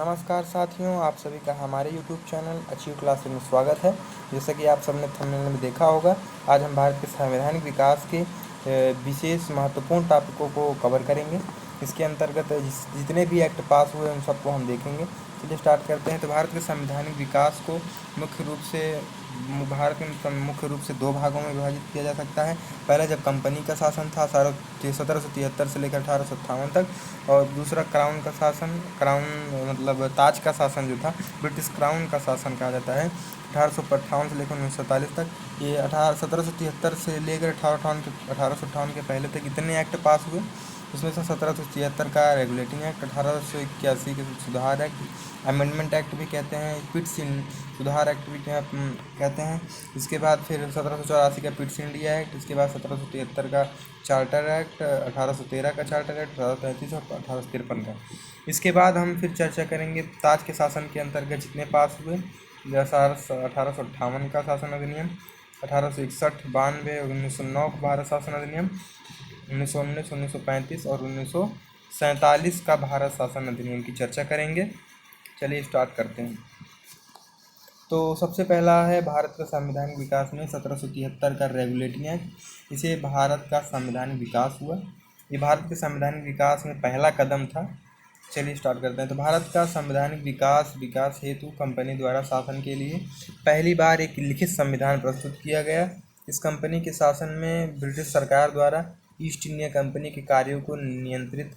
नमस्कार साथियों, आप सभी का हमारे YouTube चैनल अचीव क्लासेस में स्वागत है। जैसा कि आप सबने थंबनेल में देखा होगा, आज हम भारत के संवैधानिक विकास के विशेष महत्वपूर्ण टॉपिकों को कवर करेंगे। इसके अंतर्गत जितने भी एक्ट पास हुए उन सबको हम देखेंगे। चलिए स्टार्ट करते हैं। तो भारत के संवैधानिक विकास को मुख्य रूप से दो भागों में विभाजित किया जा सकता है। पहला जब कंपनी का शासन था 1773 से लेकर 1858 तक, और दूसरा क्राउन का शासन, क्राउन मतलब ताज का शासन जो था, ब्रिटिश क्राउन का शासन कहा जाता है 1858 से लेकर 1947 तक। ये 1773 से लेकर 1858 के पहले तक इतने एक्ट पास हुए। उसमें से 1773 का रेगुलेटिंग एक्ट, 1881 के सुधार एक्ट, अमेंडमेंट एक्ट भी कहते हैं, पिट्स सुधार एक्ट भी कहते हैं। इसके बाद फिर 1784 का पिट्स इंडिया एक्ट, इसके बाद 1773 का चार्टर एक्ट, 1813 का चार्टर एक्ट, 1833 और 1853 का। इसके बाद हम फिर चर्चा करेंगे ताज के शासन के अंतर्गत जितने पास हुए। 1858 का शासन अधिनियम, 1861, 92 और 1909 का भारत शासन अधिनियम, 1919, 1935 और 1947 का भारत शासन अधिनियम की चर्चा करेंगे। चलिए स्टार्ट करते हैं। तो सबसे पहला है भारत का संवैधानिक विकास में 1773 का रेगुलेटिंग एक्ट। इसे भारत का संवैधानिक विकास हुआ। ये भारत के संवैधानिक विकास में पहला कदम था। चलिए स्टार्ट करते हैं। तो भारत का संवैधानिक विकास हेतु कंपनी द्वारा शासन के लिए पहली बार एक लिखित संविधान प्रस्तुत किया गया। इस कंपनी के शासन में ब्रिटिश सरकार द्वारा ईस्ट इंडिया कंपनी के कार्यों को नियंत्रित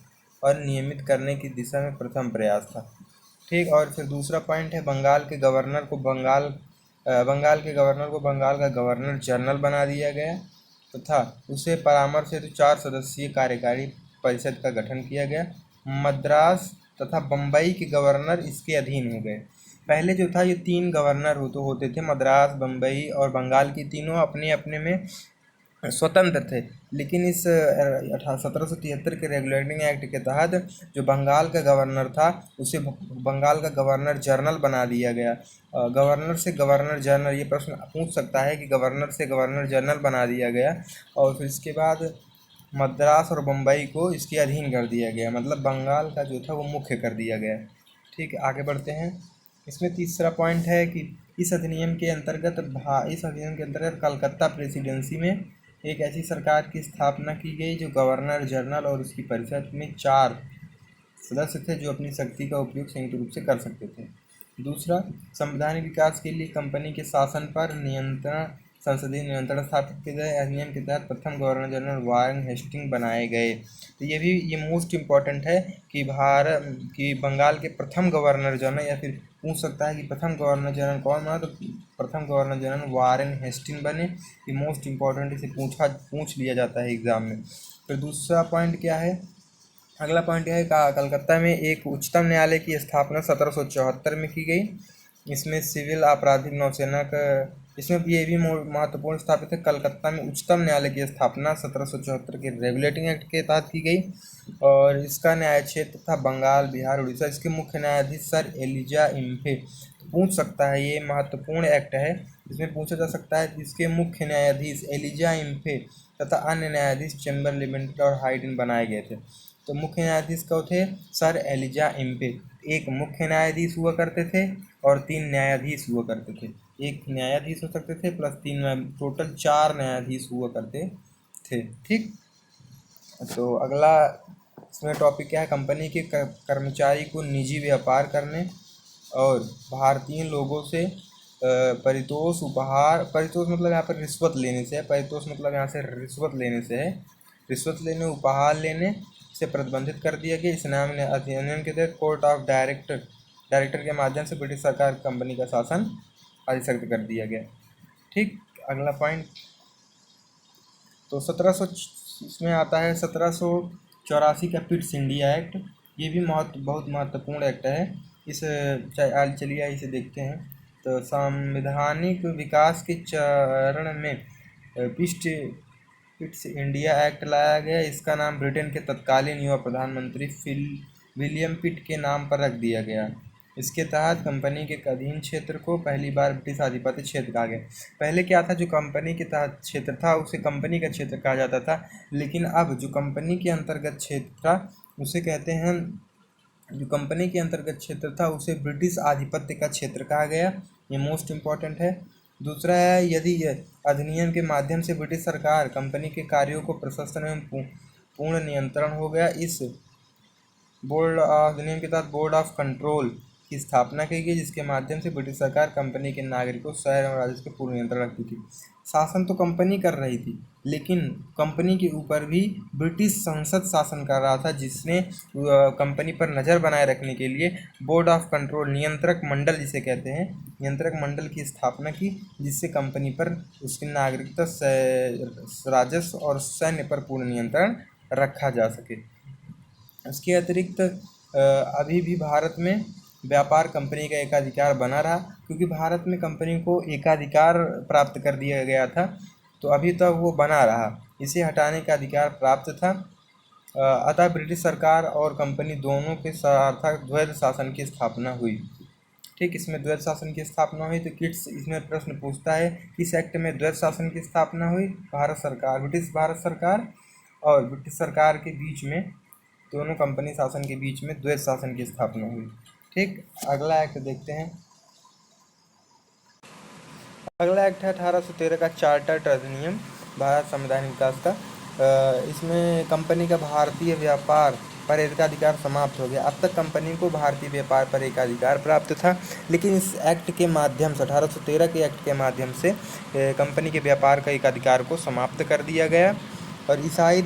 और नियमित करने की दिशा में प्रथम प्रयास था। ठीक। और फिर दूसरा पॉइंट है बंगाल के गवर्नर को बंगाल का गवर्नर जनरल बना दिया गया तथा उसे परामर्श हेतु 4 सदस्यीय कार्यकारी परिषद का गठन किया गया। मद्रास तथा बम्बई के गवर्नर इसके अधीन हो गए। पहले जो था ये 3 गवर्नर होते थे, मद्रास, बम्बई और बंगाल की, तीनों अपने अपने में स्वतंत्र थे। लेकिन इस 1773 के रेगुलेटिंग एक्ट के तहत जो बंगाल का गवर्नर था उसे बंगाल का गवर्नर जनरल बना दिया गया। गवर्नर से गवर्नर जनरल, ये प्रश्न पूछ सकता है कि गवर्नर से गवर्नर जनरल बना दिया गया, और फिर इसके बाद मद्रास और बम्बई को इसके अधीन कर दिया गया, मतलब बंगाल का जो था वो मुख्य कर दिया गया। ठीक है, आगे बढ़ते हैं। इसमें तीसरा पॉइंट है कि इस अधिनियम के अंतर्गत कलकत्ता प्रेसिडेंसी में एक ऐसी सरकार की स्थापना की गई जो गवर्नर जनरल और उसकी परिषद में 4 सदस्य थे जो अपनी शक्ति का उपयोग संयुक्त रूप से कर सकते थे। दूसरा, संवैधानिक विकास के लिए कंपनी के शासन पर संसदीय नियंत्रण स्थापित किए गए। अधिनियम के तहत प्रथम गवर्नर जनरल वारेन हेस्टिंग बनाए गए। तो ये मोस्ट इम्पॉर्टेंट है कि बंगाल के प्रथम गवर्नर जनरल, या फिर पूछ सकता है कि प्रथम गवर्नर जनरल कौन बना, तो प्रथम गवर्नर जनरल वारेन हेस्टिंग बने। ये मोस्ट इम्पॉर्टेंट, इसे पूछ लिया जाता है एग्जाम में। फिर दूसरा पॉइंट क्या है, अगला पॉइंट यह है कलकत्ता में एक उच्चतम न्यायालय की स्थापना 1774 में की गई। इसमें सिविल, आपराधिक, नौसेना का, इसमें ये भी महत्वपूर्ण स्थापित है। कलकत्ता में उच्चतम न्यायालय की स्थापना 1774 के रेगुलेटिंग एक्ट के तहत की गई, और इसका न्याय क्षेत्र था बंगाल, बिहार, उड़ीसा। इसके मुख्य न्यायाधीश सर एलिजा इम्फे। पूछ सकता है, ये महत्वपूर्ण एक्ट है, इसमें पूछा जा सकता है कि इसके मुख्य न्यायाधीश एलिजा इम्फे तथा अन्य न्यायाधीश चैम्बर लिमिटेड और हाइडेन बनाए गए थे। तो मुख्य न्यायाधीश कौन थे? Sir Elijah Impey. एक मुख्य न्यायाधीश हुआ करते थे और 3 न्यायाधीश हुआ करते थे। एक न्यायाधीश हो सकते थे प्लस 3, टोटल 4 न्यायाधीश हुआ करते थे। ठीक। तो अगला इसमें टॉपिक क्या है, कंपनी के कर्मचारी को निजी व्यापार करने और भारतीय लोगों से परितोष मतलब यहाँ पर रिश्वत लेने से है। परितोष मतलब यहाँ से रिश्वत लेने से है। रिश्वत लेने, उपहार लेने से प्रतिबंधित कर दिया गया। इस अधिनियम के तहत कोर्ट ऑफ डायरेक्टर के माध्यम से ब्रिटिश सरकार कंपनी का शासन अधिसक्त कर दिया गया। ठीक। अगला पॉइंट, तो 1700 इसमें आता है 1784 का पिट्स इंडिया एक्ट। ये भी बहुत महत्वपूर्ण एक्ट है। चलिए इसे देखते हैं। तो संवैधानिक विकास के चरण में पिट्स इंडिया एक्ट लाया गया। इसका नाम ब्रिटेन के तत्कालीन युवा प्रधानमंत्री विलियम पिट के नाम पर रख दिया गया। इसके तहत कंपनी के अधीन क्षेत्र को पहली बार ब्रिटिश आधिपत्य क्षेत्र कहा गया। पहले क्या था, जो कंपनी के तहत क्षेत्र था उसे कंपनी का क्षेत्र कहा जाता था, लेकिन अब जो कंपनी के अंतर्गत क्षेत्र था उसे कहते हैं जो कंपनी के अंतर्गत क्षेत्र था उसे ब्रिटिश आधिपत्य का क्षेत्र कहा गया। ये मोस्ट इम्पॉर्टेंट है। दूसरा है, यदि यह अधिनियम के माध्यम से ब्रिटिश सरकार कंपनी के कार्यों को प्रशासन एवं पूर्ण नियंत्रण हो गया। इस बोर्ड अधिनियम के तहत बोर्ड ऑफ कंट्रोल की स्थापना की गई, जिसके माध्यम से ब्रिटिश सरकार कंपनी के नागरिकों, शहर और राजस्व के पूर्ण नियंत्रण रखती थी। शासन तो कंपनी कर रही थी, लेकिन कंपनी के ऊपर भी ब्रिटिश संसद शासन कर रहा था, जिसने कंपनी पर नज़र बनाए रखने के लिए बोर्ड ऑफ कंट्रोल, नियंत्रक मंडल जिसे कहते हैं, नियंत्रक मंडल की स्थापना की, जिससे कंपनी पर उसकी नागरिकता, राजस्व और सैन्य पर पूर्ण नियंत्रण रखा जा सके। इसके अतिरिक्त अभी भी भारत में व्यापार कंपनी का एकाधिकार बना रहा, क्योंकि भारत में कंपनी को एकाधिकार प्राप्त कर दिया गया था, तो अभी तक वो बना रहा। इसे हटाने का अधिकार प्राप्त था। अतः ब्रिटिश सरकार और कंपनी दोनों के सार्थक द्वैध शासन की स्थापना हुई। ठीक, इसमें द्वैध शासन की स्थापना हुई। तो किट्स इसमें प्रश्न पूछता है, किस एक्ट में द्वैध शासन की स्थापना हुई? ब्रिटिश भारत सरकार और ब्रिटिश सरकार के बीच में, दोनों कंपनी शासन के बीच में द्वैध शासन की स्थापना हुई। ठीक, अगला एक्ट देखते हैं। अगला एक्ट है 1813 का चार्टर्ड अधिनियम, भारत संवैधानिक विकास का। इसमें कंपनी का भारतीय व्यापार पर एकाधिकार समाप्त हो गया। अब तक कंपनी को भारतीय व्यापार पर एकाधिकार प्राप्त था, लेकिन इस एक्ट के माध्यम से, 1813 के एक्ट के माध्यम से कंपनी के व्यापार का एकाधिकार को समाप्त कर दिया गया। और ईसाई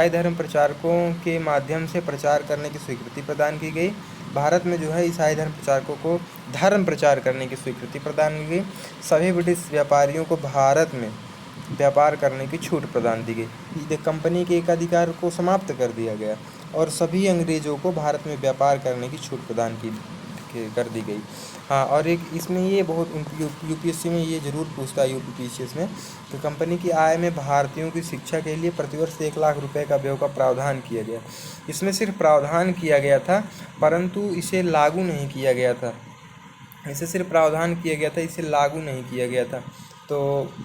धर्म प्रचारकों के माध्यम से प्रचार करने की स्वीकृति प्रदान की गई। भारत में जो है ईसाई धर्म प्रचारकों को धर्म प्रचार करने की स्वीकृति प्रदान की गई। सभी ब्रिटिश व्यापारियों को भारत में व्यापार करने की छूट प्रदान की गई। कंपनी के एकाधिकार को समाप्त कर दिया गया और सभी अंग्रेजों को भारत में व्यापार करने की छूट प्रदान कर दी गई। हाँ, और एक इसमें ये बहुत यूपीएससी में ये जरूर पूछता है, यूपीपीसीएस में, कि कंपनी की आय में भारतीयों की शिक्षा के लिए प्रतिवर्ष 1 लाख रुपए का व्यय का प्रावधान किया गया। इसमें सिर्फ प्रावधान किया गया था, परंतु इसे लागू नहीं किया गया था। इसे सिर्फ प्रावधान किया गया था, इसे लागू नहीं किया गया था। तो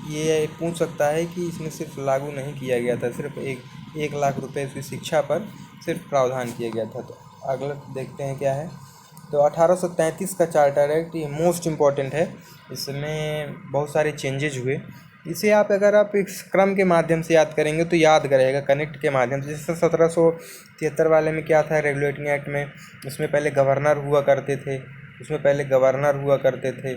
ये पूछ सकता है कि इसमें सिर्फ लागू नहीं किया गया था, सिर्फ 1 लाख रुपए उसकी शिक्षा पर सिर्फ प्रावधान किया गया था। तो अगला देखते हैं क्या है। तो 1833 का चार्टर एक्ट, ये मोस्ट इम्पॉर्टेंट है। इसमें बहुत सारे चेंजेज हुए। इसे अगर आप इस क्रम के माध्यम से याद करेंगे तो याद रहेगा, कनेक्ट के माध्यम से। जैसे 1773 वाले में क्या था, रेगुलेटिंग एक्ट में, उसमें पहले गवर्नर हुआ करते थे।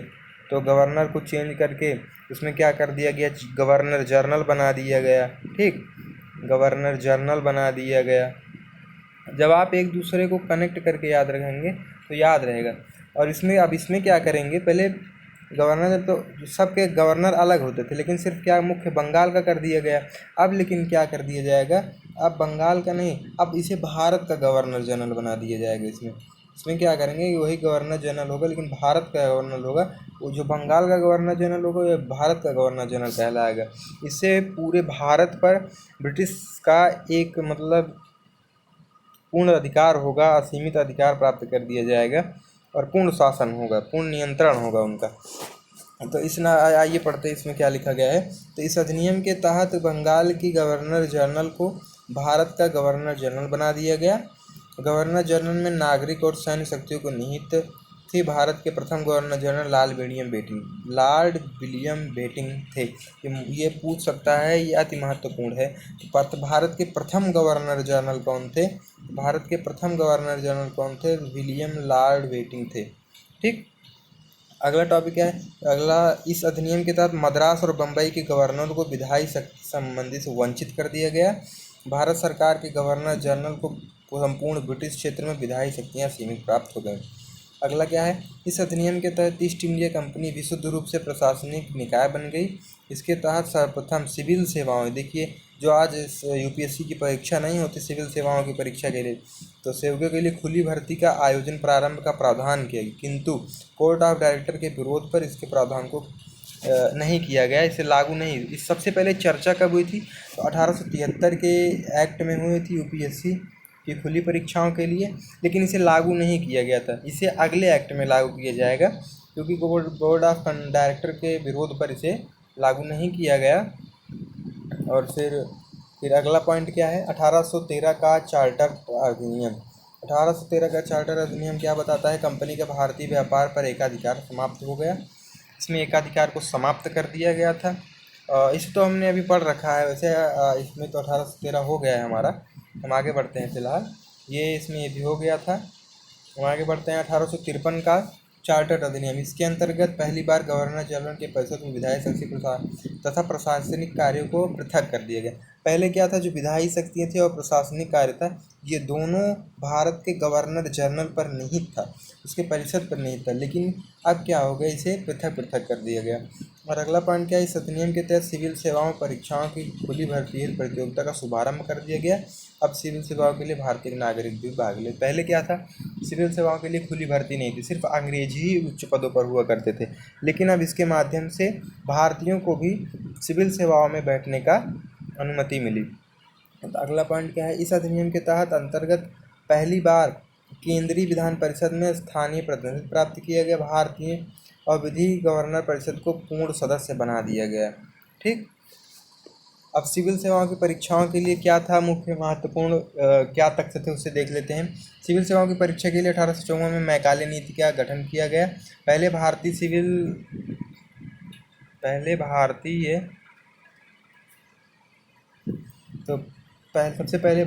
तो गवर्नर को चेंज करके उसमें क्या कर दिया गया, गवर्नर जनरल बना दिया गया। ठीक, गवर्नर जनरल बना दिया गया। जब आप एक दूसरे को कनेक्ट करके याद रखेंगे तो याद रहेगा। और इसमें क्या करेंगे, पहले गवर्नर, तो सबके गवर्नर अलग होते थे, लेकिन सिर्फ क्या मुख्य बंगाल का कर दिया गया। अब लेकिन क्या कर दिया जाएगा, अब बंगाल का नहीं, अब इसे भारत का गवर्नर जनरल बना दिया जाएगा। इसमें क्या करेंगे, वही गवर्नर जनरल होगा, लेकिन भारत का गवर्नर होगा। वो जो बंगाल का गवर्नर जनरल होगा, ये भारत का गवर्नर जनरल कहलाएगा। इससे पूरे भारत पर ब्रिटिश का एक मतलब पूर्ण अधिकार होगा, असीमित अधिकार प्राप्त कर दिया जाएगा और पूर्ण शासन होगा, पूर्ण नियंत्रण होगा उनका। तो आइए पढ़ते हैं इसमें क्या लिखा गया है। तो इस अधिनियम के तहत बंगाल की गवर्नर जनरल को भारत का गवर्नर जनरल बना दिया गया। गवर्नर जनरल में नागरिक और सैन्य शक्तियों को निहित थे। भारत के प्रथम governor general lord William Bentinck थे। ये पूछ सकता है, ये अति महत्वपूर्ण है। तो भारत के प्रथम गवर्नर जनरल कौन थे? भारत के प्रथम गवर्नर जनरल कौन थे? विलियम लॉर्ड बेटिंग थे। ठीक, अगला टॉपिक है। अगला, इस अधिनियम के तहत मद्रास और बम्बई के गवर्नर को विधायी शक्ति संबंधी से वंचित कर दिया गया। भारत सरकार के गवर्नर जनरल को संपूर्ण ब्रिटिश क्षेत्र में विधायी शक्तियाँ सीमित प्राप्त हो गई। अगला क्या है, इस अधिनियम के तहत ईस्ट इंडिया कंपनी विशुद्ध रूप से प्रशासनिक निकाय बन गई। इसके तहत सर्वप्रथम सिविल सेवाओं, देखिए जो आज यूपीएससी की परीक्षा नहीं होती सिविल सेवाओं की परीक्षा के लिए, तो सेवकों के लिए खुली भर्ती का आयोजन प्रारंभ का प्रावधान किया गया, किंतु कोर्ट ऑफ डायरेक्टर के विरोध पर इसके प्रावधान को नहीं किया गया, इसे लागू नहीं। इस सबसे पहले चर्चा कब हुई थी? तो 1873 के एक्ट में हुई थी यूपीएससी की खुली परीक्षाओं के लिए, लेकिन इसे लागू नहीं किया गया था। इसे अगले एक्ट में लागू किया जाएगा, क्योंकि बोर्ड ऑफ डायरेक्टर के विरोध पर इसे लागू नहीं किया गया। और फिर अगला पॉइंट क्या है, 1813 का चार्टर अधिनियम। 1813 का चार्टर अधिनियम क्या बताता है? कंपनी का भारतीय व्यापार पर एकाधिकार समाप्त हो गया। इसमें एकाधिकार को समाप्त कर दिया गया था। इसे तो हमने अभी पढ़ रखा है वैसे। इसमें तो 1813 हो गया है हमारा। हम आगे बढ़ते हैं। फिलहाल इसमें ये भी हो गया था। हम आगे बढ़ते हैं। 1853 का चार्टर अधिनियम, इसके अंतर्गत पहली बार गवर्नर जनरल के परिषद में विधायी शक्ति तथा प्रशासनिक कार्यों को पृथक कर दिया गया। पहले क्या था, जो विधायी शक्तियाँ थी और प्रशासनिक कार्य था, ये दोनों भारत के गवर्नर जनरल पर निहित था, उसके परिषद पर निहित था। लेकिन अब क्या हो गया, इसे पृथक पृथक कर दिया गया। और अगला पॉइंट क्या है, इस अधिनियम के तहत सिविल सेवाओं परीक्षाओं की खुली भर्ती हेतु प्रतियोगिता का शुभारंभ कर दिया गया। अब सिविल सेवाओं के लिए भारतीय नागरिक भी भाग ले। पहले क्या था, सिविल सेवाओं के लिए खुली भर्ती नहीं थी, सिर्फ अंग्रेजी ही उच्च पदों पर हुआ करते थे। लेकिन अब इसके माध्यम से भारतीयों को भी सिविल सेवाओं में बैठने का अनुमति मिली। तो अगला पॉइंट क्या है, इस अधिनियम के तहत अंतर्गत पहली बार केंद्रीय विधान परिषद में स्थानीय प्रतिनिधित्व प्राप्त किया गया। भारतीय और विधि गवर्नर परिषद को पूर्ण सदस्य बना दिया गया। ठीक, अब सिविल सेवाओं की परीक्षाओं के लिए क्या था मुख्य महत्वपूर्ण क्या तथ्य थे, उससे देख लेते हैं। सिविल सेवाओं की परीक्षा के लिए 1854 में मैकाले नीति का गठन किया गया। पहले भारतीय सबसे पहले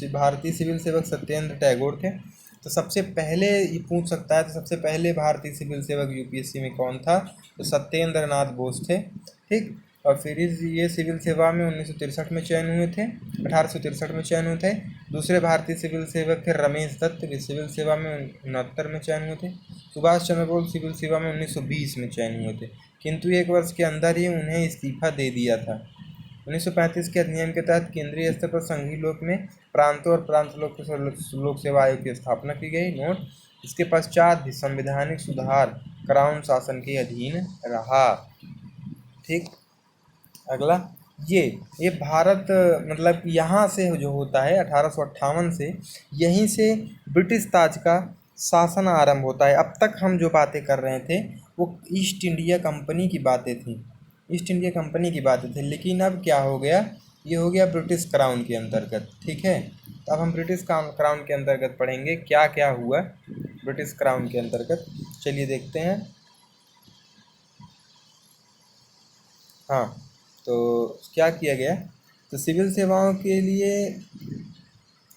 भारतीय सिविल सेवक सत्येंद्र टैगोर थे। तो सबसे पहले ये पूछ सकता है, तो सबसे पहले भारतीय सिविल सेवक यूपीएससी में कौन था? तो सत्येंद्र नाथ बोस थे। ठीक, और फिर ये सिविल सेवा में 1963 में चयन हुए थे, 1863 में चयन हुए थे। दूसरे भारतीय सिविल सेवक थे रमेश दत्त, वे सिविल सेवा में 69 में चयन हुए थे। सुभाष चंद्र बोस सिविल सेवा में 1920 में चयन हुए थे, किंतु एक वर्ष के अंदर ही उन्हें इस्तीफा दे दिया था। 1935 के अधिनियम के तहत केंद्रीय स्तर पर संघीय लोक में प्रांतों और प्रांत लोक सेवा आयोग की स्थापना की गई। नोट, इसके पश्चात भी संवैधानिक सुधार क्राउन शासन के अधीन रहा। ठीक, अगला ये भारत मतलब यहाँ से जो होता है 1858 से, यहीं से ब्रिटिश ताज का शासन आरंभ होता है। अब तक हम जो बातें कर रहे थे वो ईस्ट इंडिया कंपनी की बातें थी, ईस्ट इंडिया कंपनी की बातें थी। लेकिन अब क्या हो गया, ये हो गया ब्रिटिश क्राउन के अंतर्गत। ठीक है, तो अब हम ब्रिटिश क्राउन के अंतर्गत पढ़ेंगे क्या क्या हुआ ब्रिटिश क्राउन के अंतर्गत। चलिए देखते हैं। हाँ, तो क्या किया गया, तो सिविल सेवाओं के लिए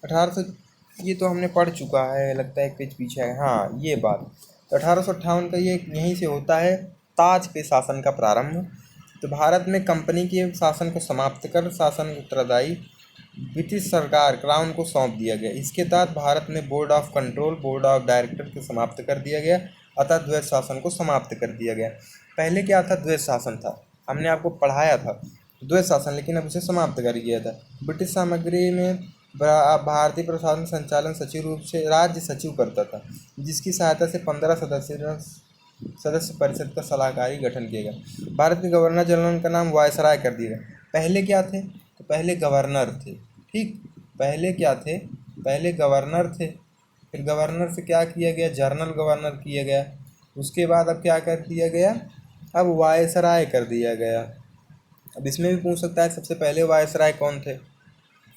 1800, ये तो हमने पढ़ चुका है, लगता है एक पेज पीछे है। हाँ, ये बात तो 1858 का ये यहीं से होता है ताज के शासन का प्रारंभ। तो भारत में कंपनी के शासन को समाप्त कर शासन उत्तरदायी ब्रिटिश सरकार क्राउन को सौंप दिया गया। इसके तहत भारत में board of control, board of director को समाप्त कर दिया गया, अतः द्वैत शासन को समाप्त कर दिया गया। पहले क्या था, द्वैत शासन था, हमने आपको पढ़ाया था द्वैत शासन, लेकिन अब उसे समाप्त कर दिया था। ब्रिटिश सामग्री में भारतीय प्रशासन संचालन सचिव रूप से राज्य सचिव करता था, जिसकी सहायता से 15 सदस्य परिषद का सलाहकारी गठन किया गया। भारत के गवर्नर जनरल का नाम वायसराय कर दिया गया। पहले क्या थे, तो पहले गवर्नर थे। ठीक, पहले क्या थे, पहले गवर्नर थे, फिर गवर्नर से क्या किया गया, जनरल गवर्नर किया गया। उसके बाद अब क्या कर दिया गया, अब वायसराय कर दिया गया। अब इसमें भी पूछ सकता है सबसे पहले वायसराय कौन थे।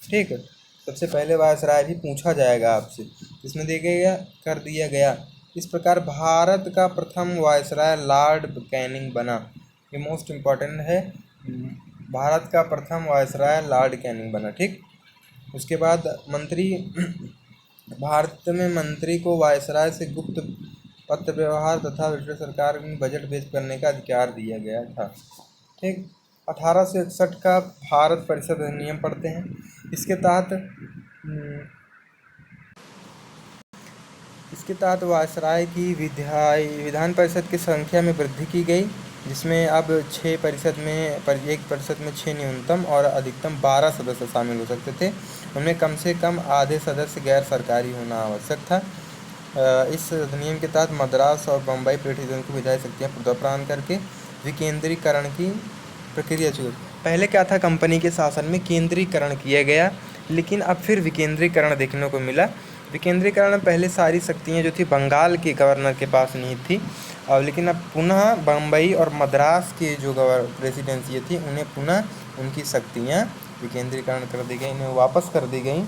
ठीक है, सबसे पहले वायसराय भी पूछा जाएगा आपसे, इसमें देखिएगा कर दिया गया। इस प्रकार भारत का प्रथम वायसराय लॉर्ड कैनिंग बना। ये मोस्ट इम्पॉर्टेंट है, भारत का प्रथम वायसराय लॉर्ड कैनिंग बना। ठीक, उसके बाद मंत्री भारत में मंत्री को वायसराय से गुप्त पत्र व्यवहार तथा ब्रिटिश सरकार में बजट पेश करने का अधिकार दिया गया था। ठीक, 1861 का भारत परिषद अधिनियम पढ़ते हैं। इसके तहत वायसराय की विधान परिषद की संख्या में वृद्धि की गई, जिसमें अब 6 परिषद में एक परिषद में 6 न्यूनतम और अधिकतम 12 सदस्य शामिल हो सकते थे। उनमें कम से कम आधे सदस्य गैर सरकारी होना आवश्यक था। इस अधिनियम के तहत मद्रास और बम्बई प्रेसिडेंट को विधायी शक्तियाँ प्रदान करके विकेंद्रीकरण की प्रक्रिया शुरू। पहले क्या था, कंपनी के शासन में केंद्रीकरण किया गया, लेकिन अब फिर विकेंद्रीकरण देखने को मिला। विकेंद्रीकरण में पहले सारी शक्तियाँ जो थी बंगाल के गवर्नर के पास नहीं थी, और लेकिन अब पुनः बम्बई और मद्रास के जो प्रेसिडेंसी थी उन्हें पुनः उनकी शक्तियाँ विकेंद्रीकरण कर दी गई, इन्हें वापस कर दी गई।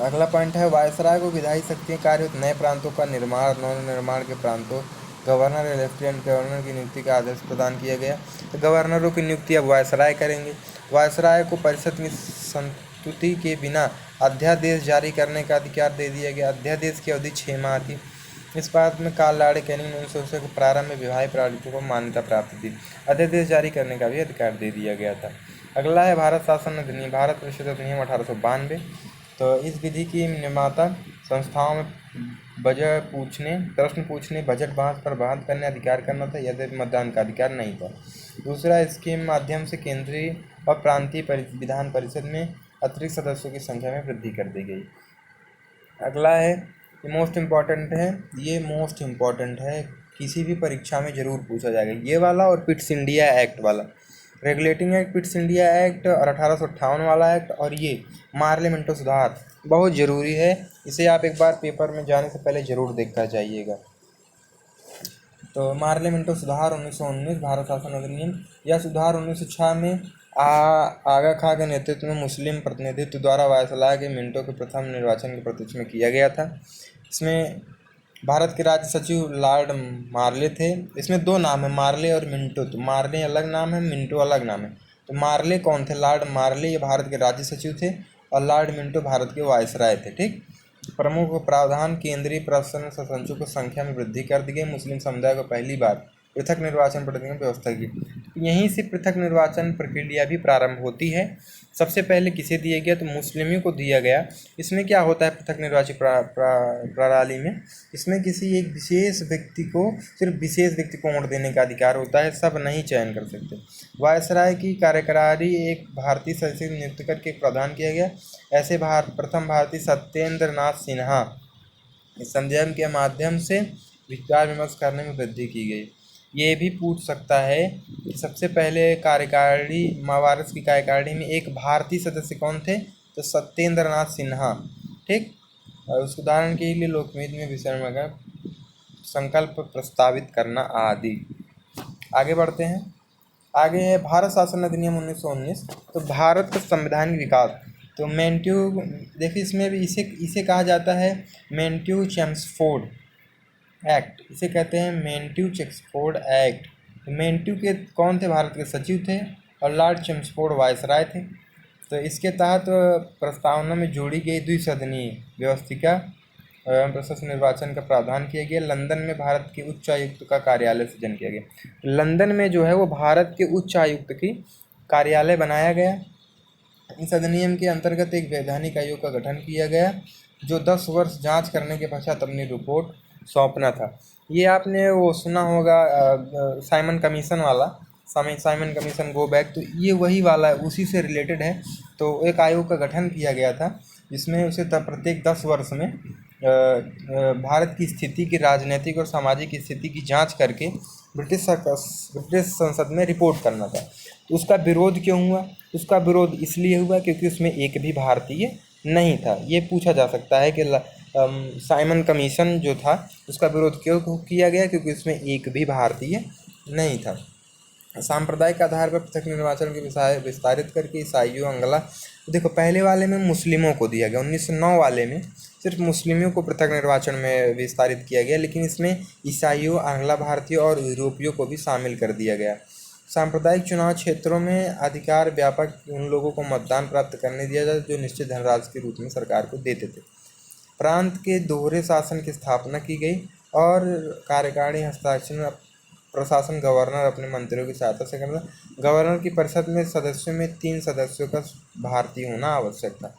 अगला पॉइंट है वायसराय को विधायी शक्तियाँ कार्य नए प्रांतों का निर्माण, नवनिर्माण के प्रांतों, गवर्नर या लेफ्टिनेंट गवर्नर की नियुक्ति का आदेश प्रदान किया गया। तो गवर्नरों की नियुक्ति अब वायसराय करेंगे। वायसराय को परिषद की संस्तुति के बिना अध्यादेश जारी करने का अधिकार दे दिया गया। अध्यादेश की अवधि 6 माह थी। इस बात में कार्ल लॉर्ड कैनिंग ने 1900 के प्रारंभ में विवाह प्रणाली को मान्यता प्राप्त थी। अध्यादेश जारी करने का भी अधिकार दे दिया गया था। अगला है भारत शासन अधिनियम, भारत परिषद अधिनियम 1892। तो इस विधि की निर्माता संस्थाओं में प्रश्न पूछने, बजट बहस पर बहस करने अधिकार करना था, यद्यपि मतदान का अधिकार नहीं था। दूसरा, इसके माध्यम से केंद्रीय और प्रांतीय विधान परिषद में अतिरिक्त सदस्यों की संख्या में वृद्धि कर दी गई। अगला है, ये मोस्ट इम्पॉर्टेंट है, किसी भी परीक्षा में जरूर पूछा जाएगा, ये वाला और पिट्स इंडिया एक्ट वाला। Regulating act, Pitt's India act और 1858 वाला एक्ट, और ये मार्ले मिंटो सुधार बहुत ज़रूरी है। इसे आप एक बार पेपर में जाने से पहले ज़रूर देख कर जाइएगा। तो मार्ले मिंटो सुधार 1919 भारत शासन अधिनियम। यह सुधार 1906 में आगा खां के नेतृत्व में मुस्लिम प्रतिनिधित्व द्वारा वायसराय के मिंटो के प्रथम निर्वाचन के प्रत्यक्ष में किया गया था। इसमें भारत के राज्य सचिव लॉर्ड मार्ले थे। इसमें 2 नाम है, मार्ले और मिंटो। तो मार्ले अलग नाम है, मिंटो अलग नाम है। तो मार्ले कौन थे? लॉर्ड मार्ले ये भारत के राज्य सचिव थे और लॉर्ड मिंटो भारत के वायसराय थे। ठीक। प्रमुख प्रावधान, केंद्रीय प्रशासन सचिवों की संख्या में वृद्धि कर दी गई। मुस्लिम समुदाय को पहली बार पृथक निर्वाचन प्रक्रिया की व्यवस्था की। यहीं से पृथक निर्वाचन प्रक्रिया भी प्रारंभ होती है। सबसे पहले किसे दिया गया? तो मुस्लिमों को दिया गया। इसमें क्या होता है पृथक निर्वाचन प्रणाली में? इसमें किसी एक विशेष व्यक्ति को, सिर्फ विशेष व्यक्ति को वोट देने का अधिकार होता है, सब नहीं चयन कर सकते। वायसराय की कार्यकारी एक भारतीय सदस्य नियुक्त करके प्रावधान किया गया। ऐसे प्रथम भारतीय सत्येंद्र नाथ सिन्हा इस संविधान के माध्यम से विचार विमर्श करने में वृद्धि की गई। ये भी पूछ सकता है कि सबसे पहले कार्यकारिणी, महाभारत की कार्यकारिणी में एक भारतीय सदस्य कौन थे? तो सत्येंद्र नाथ सिन्हा। ठीक। और उस उदाहरण के लिए लोकमित में विषय का संकल्प प्रस्तावित करना आदि। आगे बढ़ते हैं। आगे है भारत शासन अधिनियम 1919। तो भारत का संवैधानिक विकास, तो मैथ्यू, देखिए इसमें भी इसे कहा जाता है मैथ्यू चेम्सफोर्ड एक्ट। इसे कहते हैं मैथ्यू चेम्सफोर्ड एक्ट। तो मैथ्यू के कौन थे? भारत के सचिव थे और लॉर्ड चेम्सफोर्ड वायसराय थे। तो इसके तहत प्रस्तावना में जोड़ी गई द्विसदनीय व्यवस्थिका एवं प्रशासन निर्वाचन का प्रावधान किया गया। लंदन में भारत के उच्चायुक्त का कार्यालय सृजन किया गया। लंदन में जो है वो भारत के उच्चायुक्त की कार्यालय बनाया गया। इस अधिनियम के अंतर्गत एक वैधानिक आयोग का गठन किया गया जो 10 वर्ष जांच करने के पश्चात अपनी रिपोर्ट सौंपना था। ये आपने वो सुना होगा साइमन कमीशन वाला, साइमन कमीशन गो बैक, तो ये वही वाला है, उसी से रिलेटेड है। तो एक आयोग का गठन किया गया था जिसमें उसे प्रत्येक 10 वर्ष में भारत की स्थिति की, राजनीतिक और सामाजिक स्थिति की जांच करके ब्रिटिश संसद में रिपोर्ट करना था। तो उसका विरोध क्यों हुआ? उसका विरोध इसलिए हुआ क्योंकि उसमें एक भी भारतीय नहीं था। ये पूछा जा सकता है कि साइमन कमीशन जो था उसका विरोध क्यों किया गया? क्योंकि उसमें एक भी भारतीय नहीं था। सांप्रदायिक आधार पर पृथक निर्वाचन के विस्तारित करके ईसाइयों, अंगला, तो देखो पहले वाले में मुस्लिमों को दिया गया, 1909 वाले में सिर्फ मुस्लिमों को पृथक निर्वाचन में विस्तारित किया गया, लेकिन इसमें ईसाइयों, आंग्ला भारतीयों और यूरोपियों को भी शामिल कर दिया गया। सांप्रदायिक चुनाव क्षेत्रों में अधिकार व्यापक उन लोगों को मतदान प्राप्त करने दिया जाए जो निश्चित धनराशि के रूप में सरकार को देते थे। प्रांत के दोहरे शासन की स्थापना की गई और कार्यकारिणी हस्ताक्षर में प्रशासन गवर्नर अपने मंत्रियों की सहायता से करता। गवर्नर की परिषद में सदस्यों में 3 सदस्यों का भारतीय होना आवश्यक था।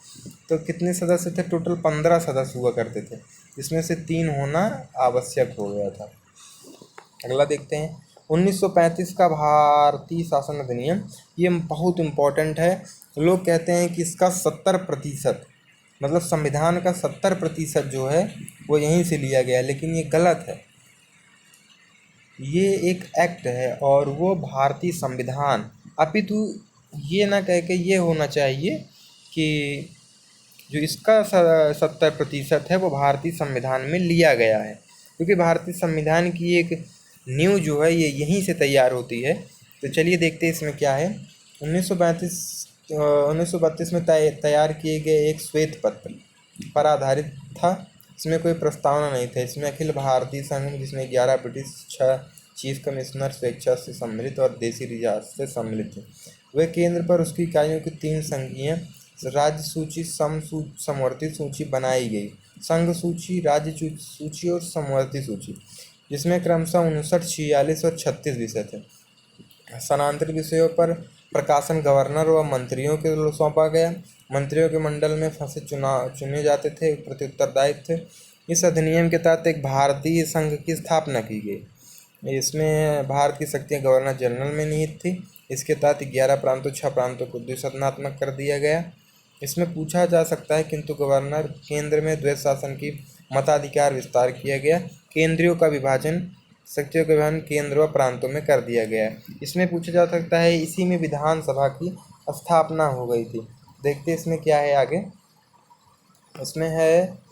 तो कितने सदस्य थे? टोटल 15 सदस्य हुआ करते थे, जिसमें से 3 होना आवश्यक हो गया था। अगला देखते हैं 1935 का भारतीय शासन अधिनियम। ये बहुत इम्पोर्टेंट है। लोग कहते हैं कि इसका 70%, मतलब संविधान का 70% जो है वो यहीं से लिया गया है, लेकिन ये गलत है। ये एक एक्ट है और वो भारतीय संविधान, अपितु ये ना कह के ये होना चाहिए कि जो इसका 70% है वो भारतीय संविधान में लिया गया है, क्योंकि भारतीय संविधान की एक नींव जो है ये यहीं से तैयार होती है। तो चलिए देखते हैं इसमें क्या है। 1932 में तैयार किए गए एक श्वेत पत्र, पर आधारित था। इसमें कोई प्रस्तावना नहीं था। इसमें अखिल भारतीय संघ, जिसमें 11 ब्रिटिश, 6 चीफ कमिश्नर स्वेच्छा से सम्मिलित और देसी रियासत से सम्मिलित थे। वे केंद्र पर उसकी इकाइयों की 3 संघीय राज्य सूची, समवर्ती सूची बनाई गई। संघ सूची, राज्य सूची और समवर्ती सूची, जिसमें क्रमशः 59, 46 और 36 विषय थे। स्थानांतरित विषयों पर प्रकाशन गवर्नर व मंत्रियों को सौंपा गया। मंत्रियों के मंडल में फंसे चुने जाते थे, प्रति उत्तरदायित्व थे। इस अधिनियम के तहत एक भारतीय संघ की स्थापना की गई। इसमें भारत की शक्तियाँ गवर्नर जनरल में निहित थी। इसके तहत 11 प्रांतों, 6 प्रांतों को द्विसदनात्मक कर दिया गया। इसमें पूछा जा सकता है, किंतु गवर्नर केंद्र में द्वैत शासन की मताधिकार विस्तार किया गया। केंद्रियों का विभाजन, शक्तियों का विभाजन केंद्र व प्रांतों में कर दिया गया। इसमें पूछा जा सकता है, इसी में विधानसभा की स्थापना हो गई थी। देखते हैं इसमें क्या है आगे। इसमें है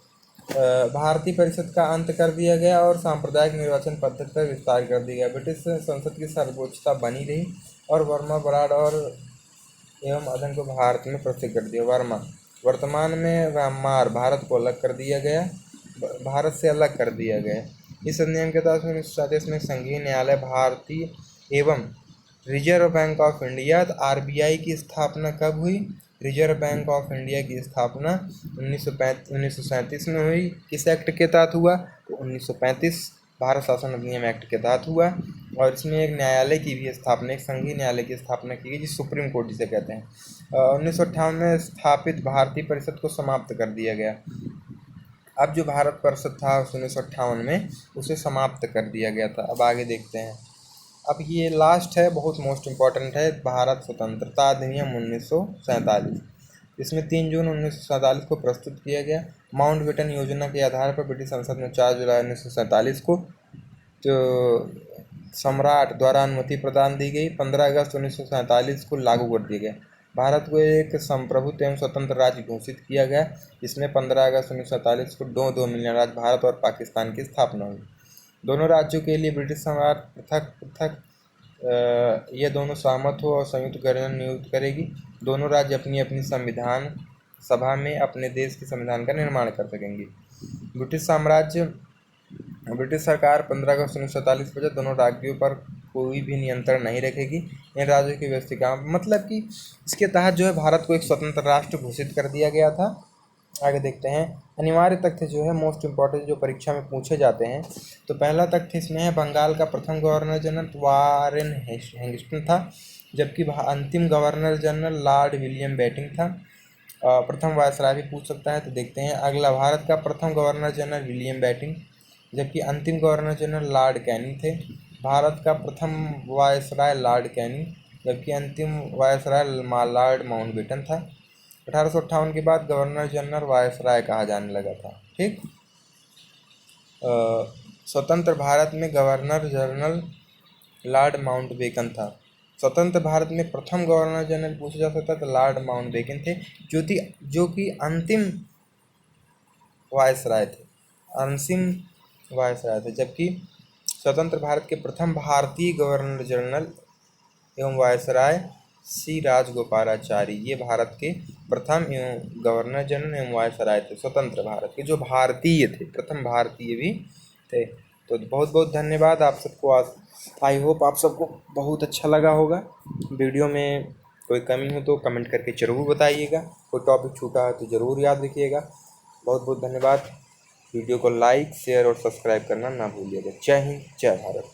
भारतीय परिषद का अंत कर दिया गया और सांप्रदायिक निर्वाचन पद्धति पर विस्तार कर दिया गया। ब्रिटिश संसद की सर्वोच्चता बनी रही और वर्मा, बराड़ और एवं अदन को भारत में प्रस्तुत कर दिया। वर्तमान में म्यांमार भारत को अलग कर दिया गया, भारत से अलग कर दिया गया। इस अधिनियम के तहत 1937 में संघीय न्यायालय भारतीय एवं reserve bank of India RBI की स्थापना कब हुई? रिजर्व बैंक ऑफ इंडिया की स्थापना 1937 में हुई। किस एक्ट के तहत हुआ? तो 1935 भारत शासन अधिनियम एक्ट के तहत हुआ। और इसमें एक न्यायालय की भी स्थापना, एक संघीय न्यायालय की स्थापना की गई, जिसे सुप्रीम कोर्ट जिसे कहते हैं। 1958 में स्थापित भारतीय परिषद को समाप्त कर दिया गया। अब जो भारत परिषद था 1958 में, उसे समाप्त कर दिया गया था। अब आगे देखते हैं। अब ये लास्ट है, बहुत मोस्ट इम्पॉर्टेंट है, भारत स्वतंत्रता अधिनियम 1947। इसमें 3 जून 1947 को प्रस्तुत किया गया। माउंटबेटन योजना के आधार पर ब्रिटिश संसद में 4 जुलाई 1947 को जो सम्राट द्वारा अनुमति प्रदान दी गई। 15 अगस्त 1947 को लागू कर दिया गया। भारत को एक संप्रभुत्व एवं स्वतंत्र राज्य घोषित किया गया। इसमें 15 अगस्त 1947 को दो मिलियन राज्य भारत और पाकिस्तान की स्थापना हुई। दोनों राज्यों के लिए ब्रिटिश सम्राट पृथक ये दोनों सहमत हो और संयुक्त गवर्नर नियुक्त करेगी। दोनों राज्य अपनी अपनी संविधान सभा में अपने देश के संविधान का निर्माण कर सकेंगी। ब्रिटिश सरकार 15 अगस्त 1947 बजे दोनों राज्यों पर कोई भी नियंत्रण नहीं रखेगी। इन राज्यों की व्यवस्था, मतलब कि इसके तहत जो है भारत को एक स्वतंत्र राष्ट्र घोषित कर दिया गया था। आगे देखते हैं। अनिवार्य तथ्य जो है मोस्ट इम्पॉर्टेंट, जो परीक्षा में पूछे जाते हैं। तो पहला तथ्य इसमें है, बंगाल का प्रथम गवर्नर जनरल वारेन हेस्टिंग्स था, जबकि अंतिम governor general lord William Bentinck था। प्रथम वायसराय भी पूछ सकता है, तो देखते हैं। अगला, भारत का प्रथम गवर्नर जनरल विलियम बेंटिंक, जबकि अंतिम गवर्नर जनरल लॉर्ड कैनिंग थे। भारत का प्रथम वायसराय लॉर्ड कैनिंग, जबकि अंतिम वायसराय लॉर्ड माउंटबेटन था। 1858 के बाद गवर्नर जनरल वायसराय कहा जाने लगा था। ठीक। स्वतंत्र भारत में गवर्नर जनरल लॉर्ड माउंटबेटन था। स्वतंत्र भारत में प्रथम गवर्नर जनरल पूछा जा सकता था, लॉर्ड माउंटबेटन थे, जो कि अंतिम वायसराय थे, जबकि स्वतंत्र भारत के प्रथम भारतीय गवर्नर जनरल एवं वायसराय सी राजगोपालाचारी, ये भारत के प्रथम एवं गवर्नर जनरल एवं वायसराय थे स्वतंत्र भारत के, जो भारतीय थे, प्रथम भारतीय भी थे। तो बहुत बहुत धन्यवाद आप सबको। आई होप आप सबको बहुत अच्छा लगा होगा। वीडियो में कोई कमी हो तो कमेंट करके ज़रूर बताइएगा। कोई टॉपिक छूटा है तो ज़रूर याद रखिएगा। बहुत बहुत धन्यवाद। वीडियो को लाइक, शेयर और सब्सक्राइब करना ना भूलिएगा। जय हिंद, जय भारत।